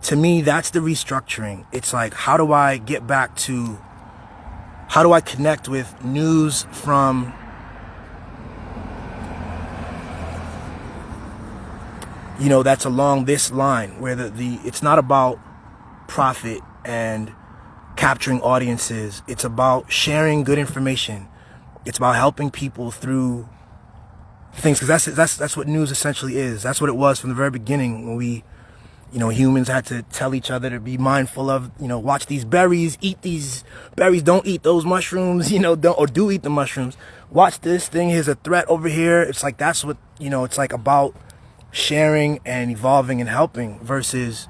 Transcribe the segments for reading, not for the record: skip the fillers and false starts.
to me, that's the restructuring. It's like, how do I connect with news from that's along this line where it's not about profit and capturing audiences. It's about sharing good information. It's about helping people through things, because that's what news essentially is. That's what it was from the very beginning, when we, humans had to tell each other to be mindful of, watch these berries, eat these berries, don't eat those mushrooms, do eat the mushrooms. Watch this thing, here's a threat over here. It's like, that's what, it's like about sharing and evolving and helping versus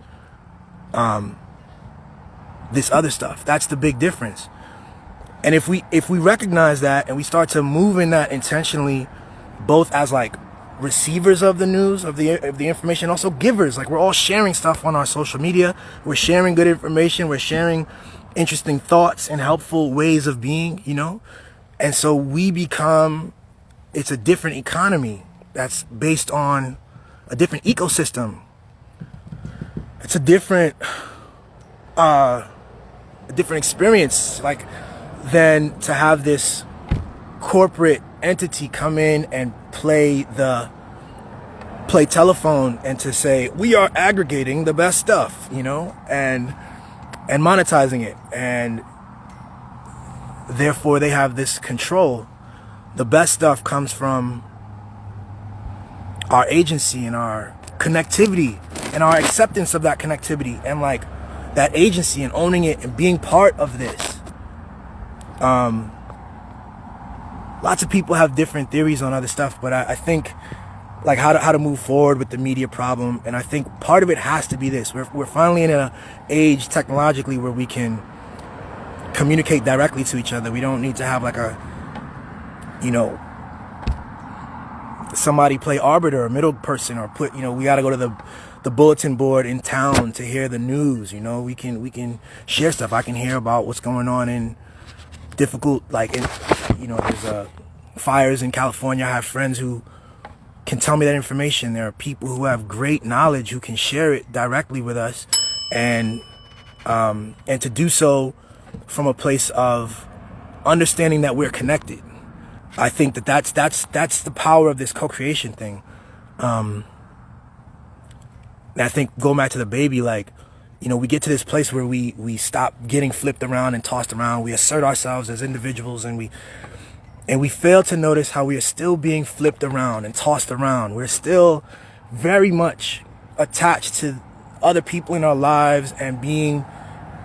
this other stuff. That's the big difference. And if we recognize that and we start to move in that intentionally, both as like receivers of the news, of the information, also givers, like we're all sharing stuff on our social media, we're sharing good information, we're sharing interesting thoughts and helpful ways of being, and so it's a different economy that's based on a different ecosystem. It's a different experience, like, than to have this corporate entity come in and play telephone and to say, we are aggregating the best stuff, and monetizing it, and therefore they have this control. The best stuff comes from our agency and our connectivity and our acceptance of that connectivity and like that agency and owning it and being part of this. Lots of people have different theories on other stuff, but I think like how to move forward with the media problem. And I think part of it has to be this. We're finally in an age technologically where we can communicate directly to each other. We don't need to have like somebody play arbiter or middle person, or we got to go to the bulletin board in town to hear the news. We can share stuff. I can hear about what's going on in difficult, there's fires in California. I have friends who can tell me that information. There are people who have great knowledge who can share it directly with us, and to do so from a place of understanding that we're connected. I think that's the power of this co-creation thing. And I think going back to the baby, like, we get to this place where we stop getting flipped around and tossed around. We assert ourselves as individuals, and we fail to notice how we are still being flipped around and tossed around. We're still very much attached to other people in our lives and being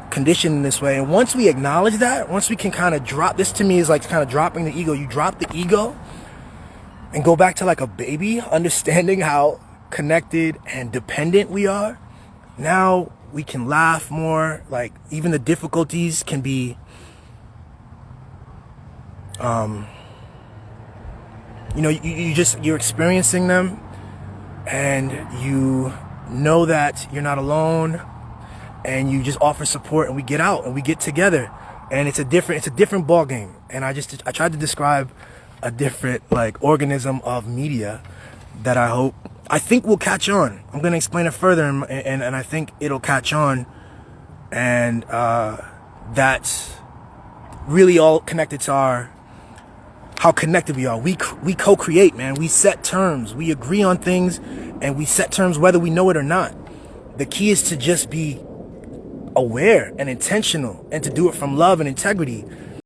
conditioned in this way. And once we acknowledge that, once we can kind of drop, this to me is like kind of dropping the ego. You drop the ego and go back to like a baby, understanding how connected and dependent we are. Now we can laugh more. Like, even the difficulties can be you're experiencing them, and you know that you're not alone, and you just offer support, and we get out and we get together, and it's a different ball game. And I tried to describe a different like organism of media that I think will catch on. I'm going to explain it further, and I think it'll catch on, and that's really all connected to how connected we are. We co-create, man. We set terms. We agree on things, and we set terms whether we know it or not. The key is to just be aware and intentional, and to do it from love and integrity,